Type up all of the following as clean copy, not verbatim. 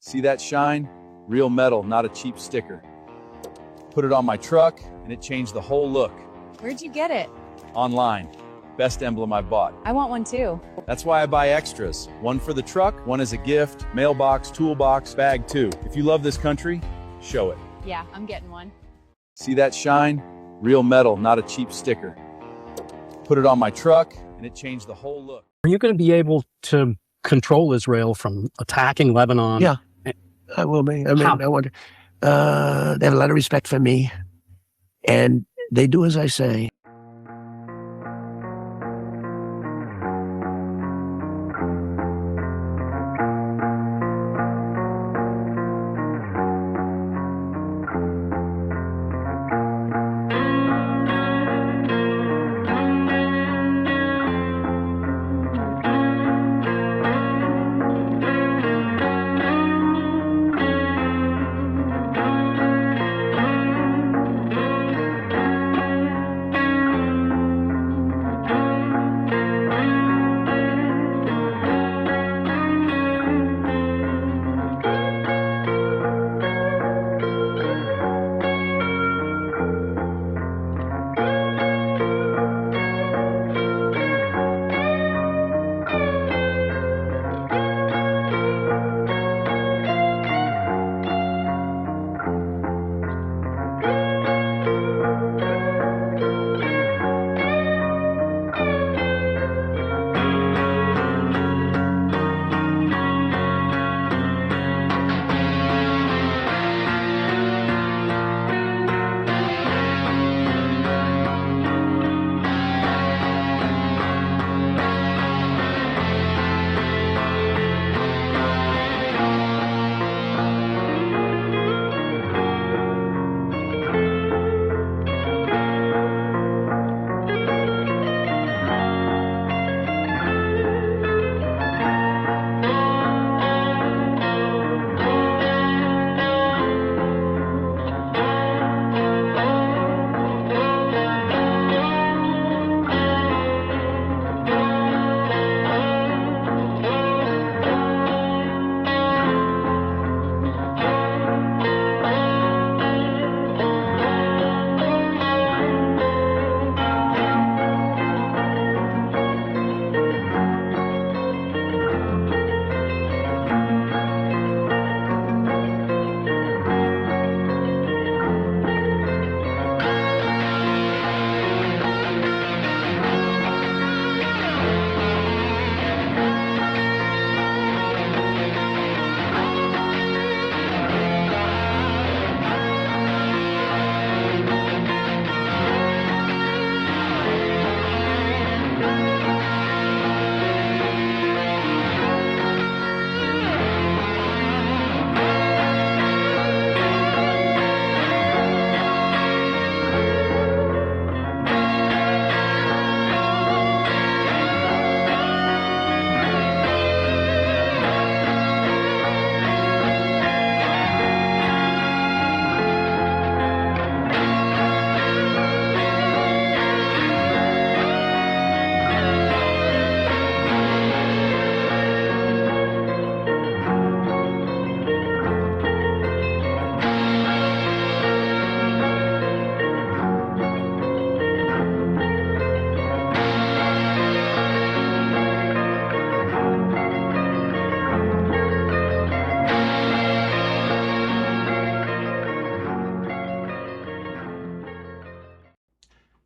See that shine? Real metal, not a cheap sticker. Put it on my truck, and it changed the whole look. Where'd you get it? Online. Best emblem I bought. I want one too. That's why I buy extras. One for the truck, one as a gift, mailbox, toolbox, bag too. If you love this country, show it. Yeah, I'm getting one. See that shine? Real metal, not a cheap sticker. Put it on my truck, and it changed the whole look. Are you going to be able to control Israel from attacking Lebanon? Yeah, I will be. I mean, How? they have a lot of respect for me, and they do as I say.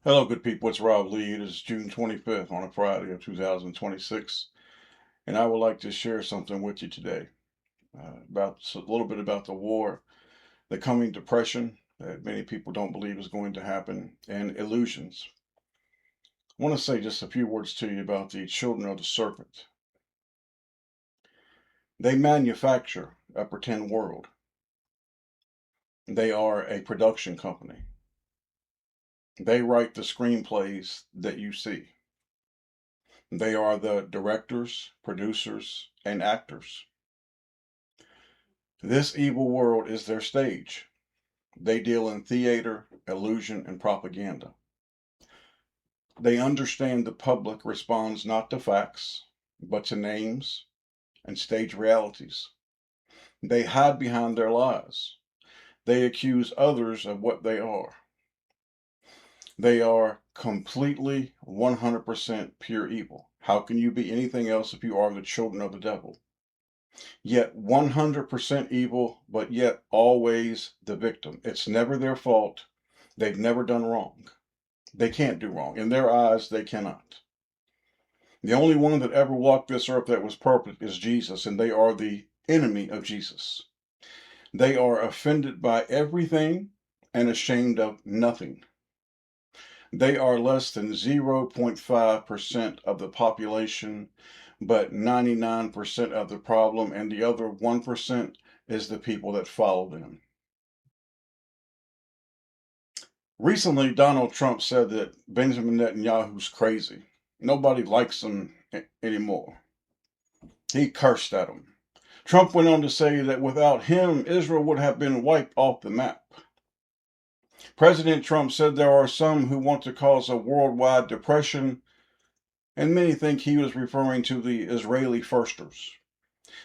Hello, good people. It's Rob Lee. It is June 25th on a Friday of 2026, and I would like to share something with you today about a little bit about the war, the coming depression that many people don't believe is going to happen, and illusions. I want to say just a few words to you about the children of the serpent. They manufacture a pretend world. They are a production company. They write the screenplays that you see. They are the directors, producers, and actors. This evil world is their stage. They deal in theater, illusion, and propaganda. They understand the public responds not to facts, but to names and stage realities. They hide behind their lies. They accuse others of what they are. They are completely 100% pure evil. How can you be anything else if you are the children of the devil? Yet 100% evil, but yet always the victim. It's never their fault. They've never done wrong. They can't do wrong. In their eyes, they cannot. The only one that ever walked this earth that was perfect is Jesus, and they are the enemy of Jesus. They are offended by everything and ashamed of nothing. They are less than 0.5% of the population, but 99% of the problem, and the other 1% is the people that follow them. Recently, Donald Trump said that Benjamin Netanyahu's crazy. Nobody likes him anymore. He cursed at him. Trump went on to say that without him, Israel would have been wiped off the map. President Trump said there are some who want to cause a worldwide depression, and many think he was referring to the Israeli firsters.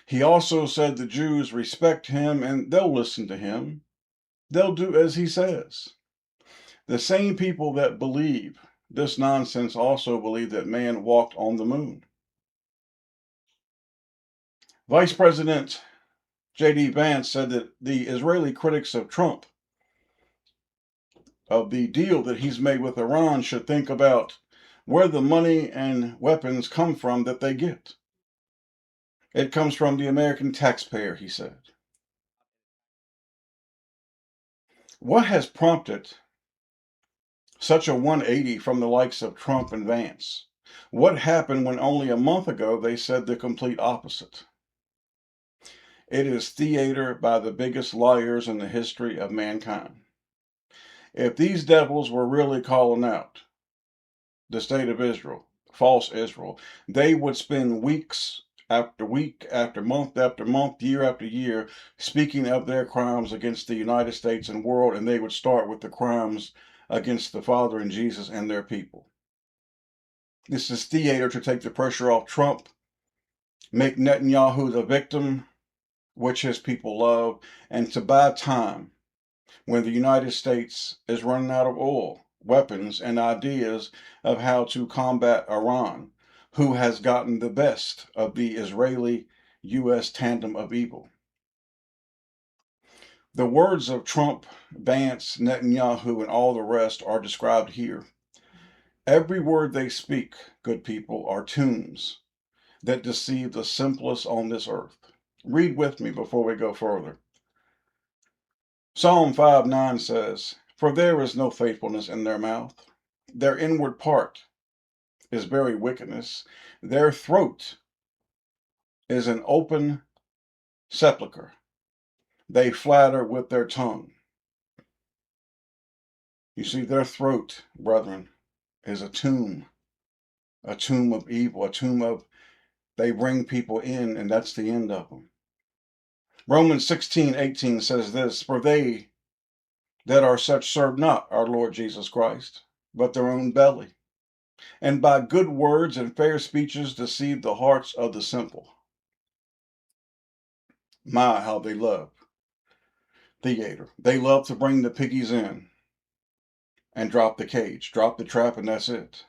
He also said the Jews respect him and they'll listen to him. They'll do as he says. The same people that believe this nonsense also believe that man walked on the moon. Vice President J.D. Vance said that the Israeli critics of Trump, of the deal that he's made with Iran, should think about where the money and weapons come from that they get. It comes from the American taxpayer, he said. What has prompted such a 180 from the likes of Trump and Vance? What happened when only a month ago they said the complete opposite? It is theater by the biggest liars in the history of mankind. If these devils were really calling out the state of Israel, false Israel, they would spend weeks after week, after month, year after year, speaking of their crimes against the United States and world, and they would start with the crimes against the Father and Jesus and their people. This is theater to take the pressure off Trump, make Netanyahu the victim, which his people love, and to buy time when the United States is running out of oil, weapons, and ideas of how to combat Iran, who has gotten the best of the Israeli-U.S. tandem of evil. The words of Trump, Vance, Netanyahu, and all the rest are described here. Every word they speak, good people, are tunes that deceive the simplest on this earth. Read with me before we go further. Psalm 5:9 says, "For there is no faithfulness in their mouth. Their inward part is very wickedness. Their throat is an open sepulchre. They flatter with their tongue." You see, their throat, brethren, is a tomb of evil, a tomb of, they bring people in, and that's the end of them. Romans 16:18 says this, "For they that are such serve not our Lord Jesus Christ, but their own belly, and by good words and fair speeches deceive the hearts of the simple." My, how they love theater. They love to bring the piggies in and drop the cage, drop the trap, and that's it.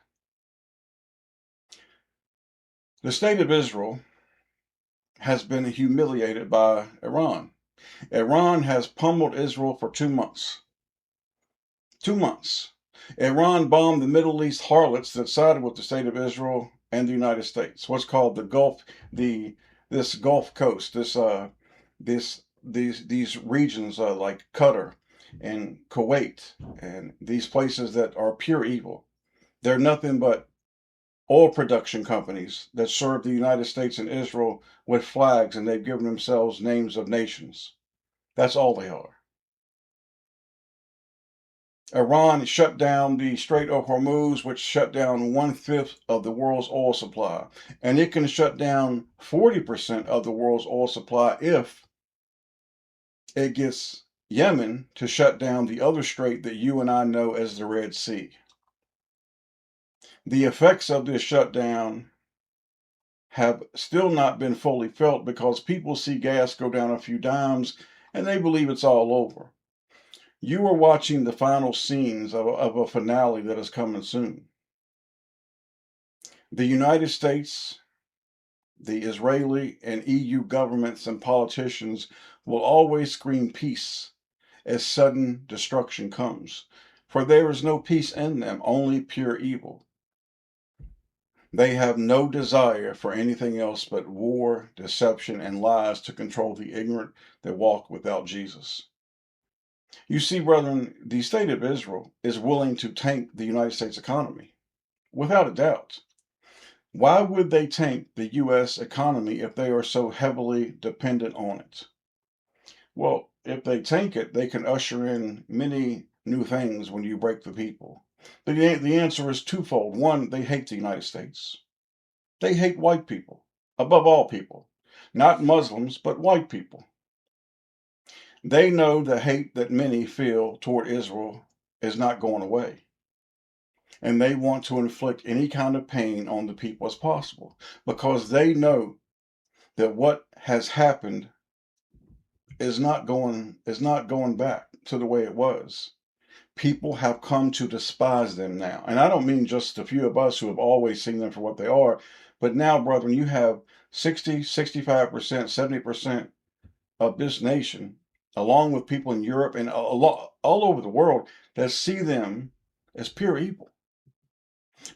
The state of Israel has been humiliated by Iran. Iran has pummeled Israel for 2 months. 2 months. Iran bombed the Middle East harlots that sided with the state of Israel and the United States. What's called the Gulf, this Gulf Coast, these regions like Qatar and Kuwait and these places that are pure evil. They're nothing but oil production companies that serve the United States and Israel with flags, and they've given themselves names of nations. That's all they are. Iran shut down the Strait of Hormuz, which shut down 1/5 of the world's oil supply. And it can shut down 40% of the world's oil supply if it gets Yemen to shut down the other strait that you and I know as the Red Sea. The effects of this shutdown have still not been fully felt because people see gas go down a few dimes and they believe it's all over. You are watching the final scenes of a finale that is coming soon. The United States, the Israeli and EU governments and politicians will always scream peace as sudden destruction comes, for there is no peace in them, only pure evil. They have no desire for anything else but war, deception, and lies to control the ignorant that walk without Jesus. You see, brethren, the state of Israel is willing to tank the United States economy, without a doubt. Why would they tank the U.S. economy if they are so heavily dependent on it? Well, if they tank it, they can usher in many new things when you break the people. But the answer is twofold. One, they hate the United States. They hate white people, above all people. Not Muslims, but white people. They know the hate that many feel toward Israel is not going away. And they want to inflict any kind of pain on the people as possible because they know that what has happened is not going back to the way it was. People have come to despise them now. And I don't mean just a few of us who have always seen them for what they are, but now, brethren, you have 60, 65%, 70% of this nation, along with people in Europe and all over the world, that see them as pure evil.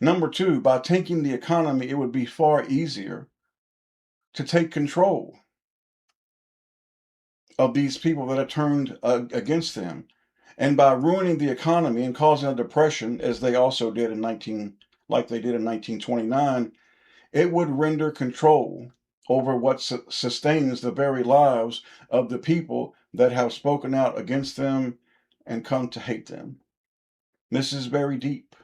Number two, by tanking the economy, it would be far easier to take control of these people that are turned against them. And by ruining the economy and causing a depression, as they also did in 1929, it would render control over what sustains the very lives of the people that have spoken out against them and come to hate them. This is very deep.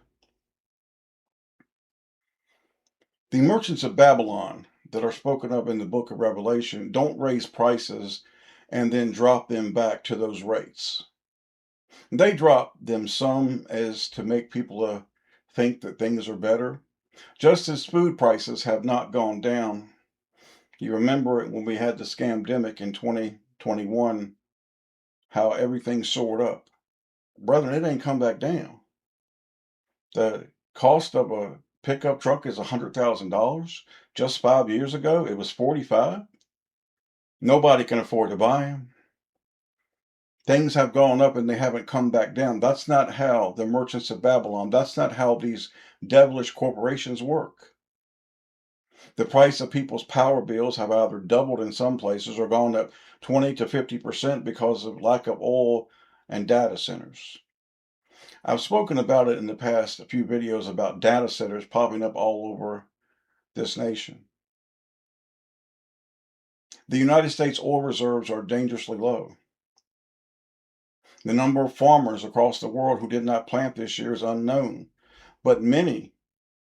The merchants of Babylon that are spoken of in the book of Revelation don't raise prices and then drop them back to those rates. They drop them some as to make people think that things are better, just as food prices have not gone down. You remember it when we had the scamdemic in 2021, how everything soared up. Brethren, it ain't come back down. The cost of a pickup truck is $100,000. Just 5 years ago, it was 45. Nobody can afford to buy them. Things have gone up and they haven't come back down. That's not how the merchants of Babylon, that's not how these devilish corporations work. The price of people's power bills have either doubled in some places or gone up 20 to 50% because of lack of oil and data centers. I've spoken about it in the past, a few videos about data centers popping up all over this nation. The United States oil reserves are dangerously low. The number of farmers across the world who did not plant this year is unknown, but many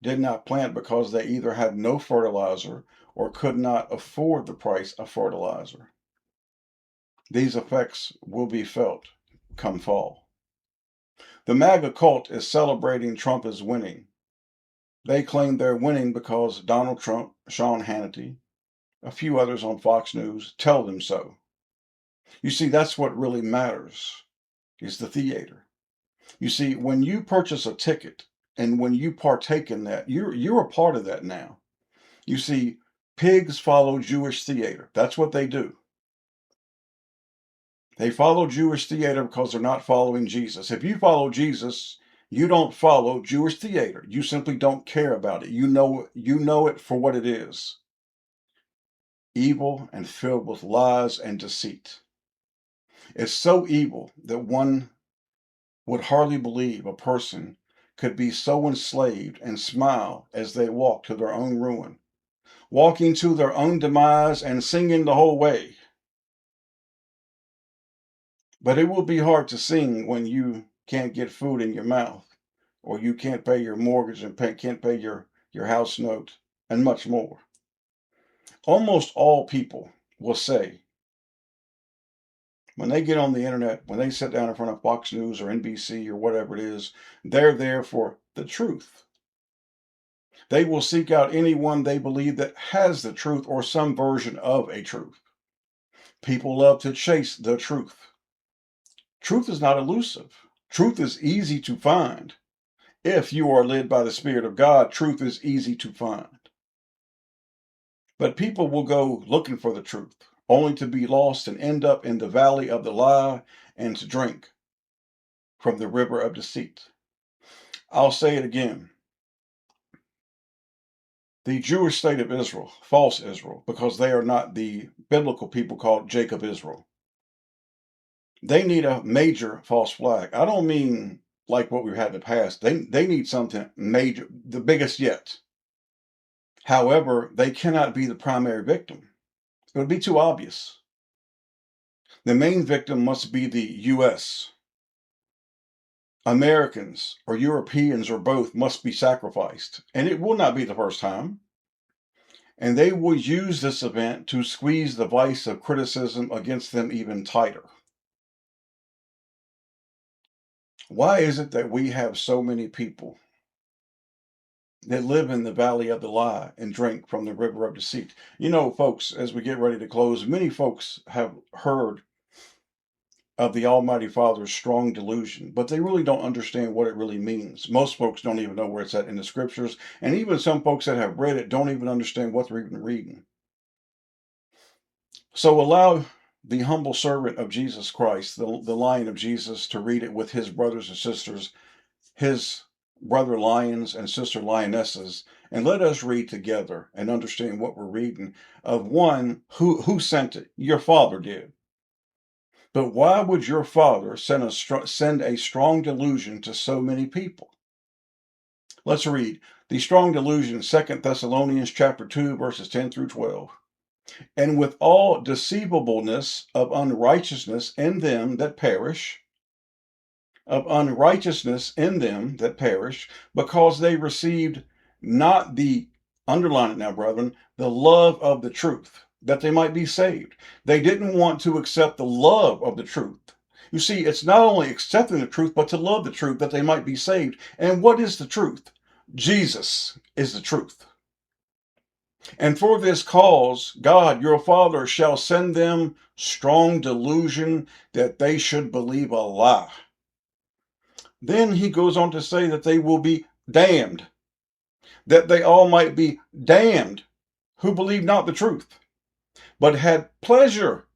did not plant because they either had no fertilizer or could not afford the price of fertilizer. These effects will be felt come fall. The MAGA cult is celebrating Trump as winning. They claim they're winning because Donald Trump, Sean Hannity, a few others on Fox News tell them so. You see, that's what really matters, is the theater. You see, when you purchase a ticket and when you partake in that, you're a part of that now. You see, pigs follow Jewish theater. That's what they do. They follow Jewish theater because they're not following Jesus. If you follow Jesus, you don't follow Jewish theater. You simply don't care about it. You know it for what it is. Evil and filled with lies and deceit. It's so evil that one would hardly believe a person could be so enslaved and smile as they walk to their own ruin, walking to their own demise and singing the whole way. But it will be hard to sing when you can't get food in your mouth, or you can't pay your mortgage and can't pay your house note, and much more. Almost all people will say, when they get on the internet, when they sit down in front of Fox News or NBC or whatever it is, they're there for the truth. They will seek out anyone they believe that has the truth or some version of a truth. People love to chase the truth. Truth is not elusive. Truth is easy to find. If you are led by the Spirit of God, truth is easy to find. But people will go looking for the truth, only to be lost and end up in the valley of the lie and to drink from the river of deceit. I'll say it again. The Jewish state of Israel, false Israel, because they are not the biblical people called Jacob Israel. They need a major false flag. I don't mean like what we've had in the past. They need something major, the biggest yet. However, they cannot be the primary victim. It would be too obvious. The main victim must be the U.S. Americans or Europeans or both must be sacrificed. And it will not be the first time. And they will use this event to squeeze the vice of criticism against them even tighter. Why is it that we have so many people that live in the valley of the lie and drink from the river of deceit? You know, folks, as we get ready to close, many folks have heard of the Almighty Father's strong delusion, but they really don't understand what it really means. Most folks don't even know where it's at in the scriptures, and even some folks that have read it don't even understand what they're even reading. So allow the humble servant of Jesus Christ, the Lion of Jesus, to read it with his brothers and sisters, his brother lions and sister lionesses, and let us read together and understand what we're reading of one who sent it. Your Father did. But why would your Father send a strong delusion to so many people? Let's read the strong delusion, 2 Thessalonians chapter 2, verses 10 through 12. And with all deceivableness of unrighteousness in them that perish, because they received not the, underline it now, brethren, the love of the truth, that they might be saved. They didn't want to accept the love of the truth. You see, it's not only accepting the truth, but to love the truth, that they might be saved. And what is the truth? Jesus is the truth. And for this cause, God, your Father, shall send them strong delusion that they should believe a lie. Then he goes on to say that they will be damned, that they all might be damned who believed not the truth, but had pleasure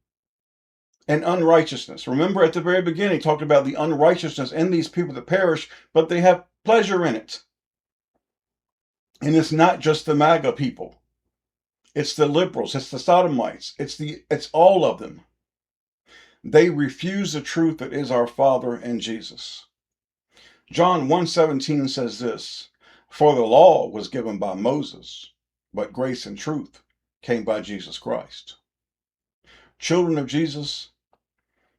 in unrighteousness. Remember at the very beginning, he talked about the unrighteousness in these people that perish, but they have pleasure in it. And it's not just the MAGA people. It's the liberals, it's the sodomites, it's all of them. They refuse the truth that is our Father and Jesus. John 1:17 says this, for the law was given by Moses, but grace and truth came by Jesus Christ. Children of Jesus,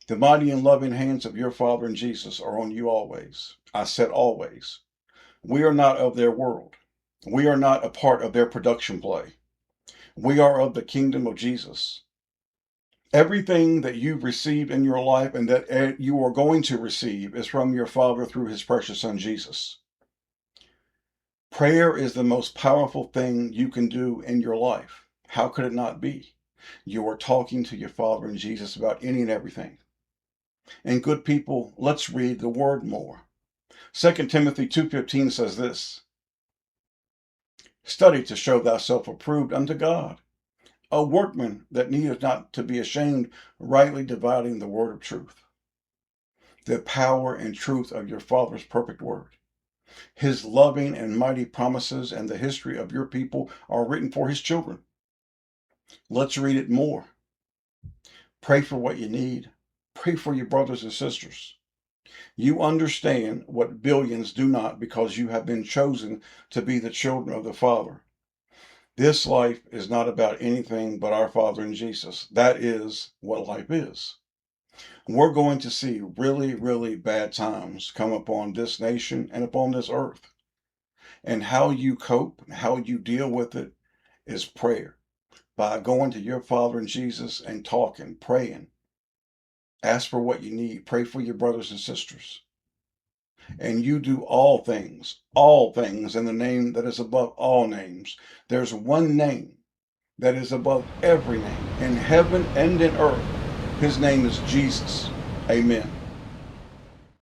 the mighty and loving hands of your Father and Jesus are on you always. I said always. We are not of their world. We are not a part of their production play. We are of the kingdom of Jesus. Everything that you've received in your life and that you are going to receive is from your Father through his precious Son, Jesus. Prayer is the most powerful thing you can do in your life. How could it not be? You are talking to your Father and Jesus about any and everything. And good people, let's read the word more. 2 Timothy 2:15 says this, study to show thyself approved unto God, a workman that needeth not to be ashamed, rightly dividing the word of truth. The power and truth of your Father's perfect word. His loving and mighty promises and the history of your people are written for his children. Let's read it more. Pray for what you need. Pray for your brothers and sisters. You understand what billions do not because you have been chosen to be the children of the Father. This life is not about anything but our Father and Jesus. That is what life is. We're going to see really, really bad times come upon this nation and upon this earth. And how you cope, how you deal with it is prayer. By going to your Father and Jesus and talking, praying. Ask for what you need. Pray for your brothers and sisters. and you do all things in the name that is above all names. There's one name that is above every name in heaven and in earth. His name is Jesus. Amen.